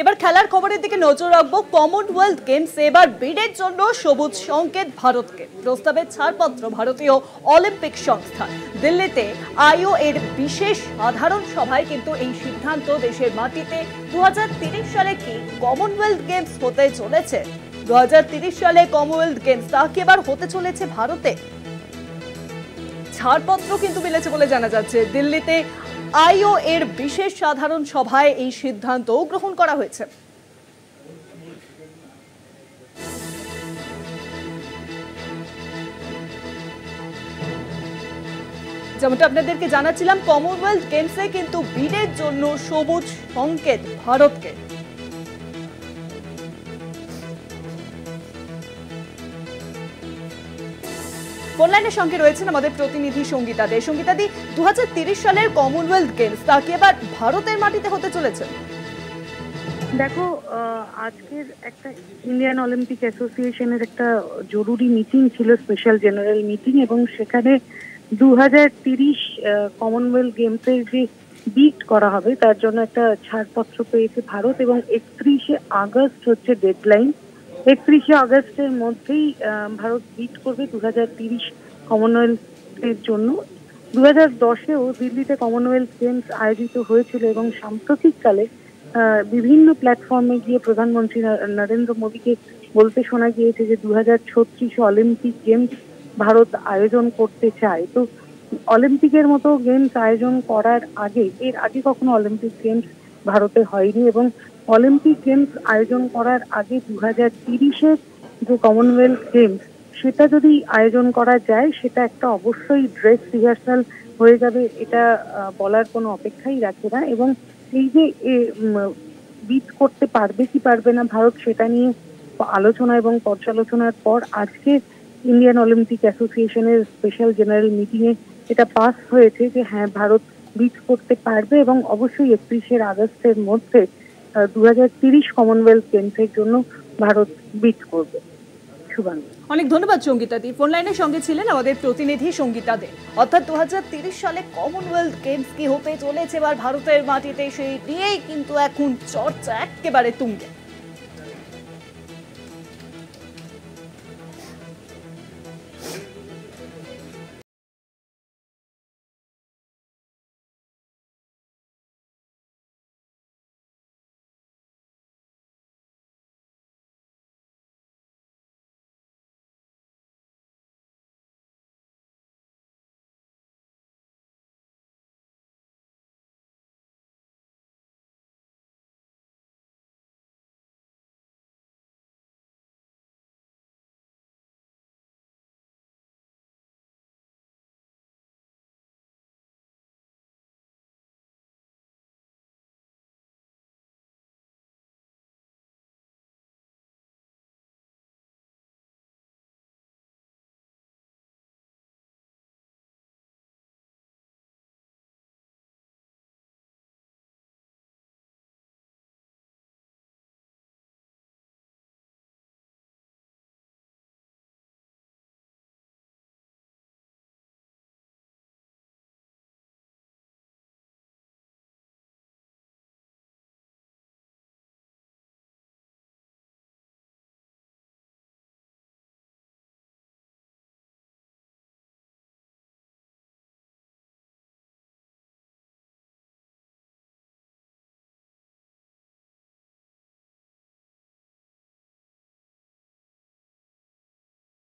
এবার খেলার খবরের দিকে নজর রাখবো। কমনওয়েলথ গেমস এবার বিডের জন্য সবুজ সংকেত ভারতকে। প্রস্তাবের ছাড়পত্র ভারতীয় অলিম্পিক সংস্থা। দিল্লিতে আইও এর বিশেষ সাধারণ সভায় কিন্তু এই সিদ্ধান্ত। দেশের মাটিতে 2030 সালে কি কমনওয়েলথ গেমস হতে চলেছে? 2030 সালে কমনওয়েলথ গেমস তা কি এবার হতে চলেছে ভারতে? ছাড়পত্র কিন্তু মিলেছে বলে জানা যাচ্ছে। দিল্লিতে আইও এর বিশেষ সাধারণ সভায় এই সিদ্ধান্ত গ্রহণ করা হয়েছে। যেমনটা আপনাদেরকে জানাচ্ছিলাম, কমনওয়েলথ গেমসে কিন্তু বিডের জন্য সবুজ সংকেত ভারতকে। অনলাইনের সঙ্গে রয়েছেন আমাদের প্রতিনিধি সঙ্গীতা দে। সঙ্গীতা দি, 2030 সালের কমনওয়েলথ গেমস তা কি এবার ভারতের মাটিতে হতে চলেছে? দেখো, আজকের একটা ইন্ডিয়ান অলিম্পিক অ্যাসোসিয়েশনের একটা জরুরি মিটিং ছিল, স্পেশাল জেনারেল মিটিং, এবং সেখানে 2030 কমনওয়েলথ গেমসের যে বিট করা হবে তার জন্য একটা ছাড়পত্র পেয়েছে ভারত, এবং 31শে আগস্ট হচ্ছে ডেডলাইন। 31শে আগস্টের মধ্যেই ভারত বিট করবে 2030 কমনওয়েলথের জন্য। 2010-এও দিল্লিতে কমনওয়েলথ গেমস আয়োজিত হয়েছিল, এবং সাম্প্রতিককালে বিভিন্ন প্ল্যাটফর্মে গিয়ে প্রধানমন্ত্রী নরেন্দ্র মোদীকে বলতে শোনা গিয়েছে যে 2036 অলিম্পিক গেমস ভারত আয়োজন করতে চায়। তো অলিম্পিকের মতো গেমস আয়োজন করার আগে, এর আগে কখনো অলিম্পিক গেমস ভারতে হয়নি, এবং অলিম্পিক গেমস আয়োজন করার আগে 2030-এর যে কমনওয়েলথ গেমস সেটা যদি আয়োজন করা যায়, সেটা একটা অবশ্যই ড্রেস রিহার্সাল হয়ে যাবে, এটা বলার কোনো অপেক্ষাই রাখে না। এবং এই যে বিট করতে পারবে কি পারবে না ভারত, সেটা নিয়ে আলোচনা এবং পর্যালোচনার পর আজকে ইন্ডিয়ান অলিম্পিক অ্যাসোসিয়েশনের স্পেশাল জেনারেল মিটিং এ এটা পাস হয়েছে যে হ্যাঁ, ভারত বিট করতে পারবে, এবং অবশ্যই 31শে আগস্টের মধ্যে 2030 কমনওয়েলথ গেমসের জন্য ভারত বিট করবে। অনেক ধন্যবাদ সঙ্গীতা দি। ফোন লাইনের সঙ্গে ছিলেন আমাদের প্রতিনিধি সঙ্গীতা দে। অর্থাৎ 2030 সালে কমনওয়েলথ গেমস কি হতে চলেছে এবার ভারতের মাটিতে, সেই নিয়েই কিন্তু এখন চর্চা একেবারে তুঙ্গে।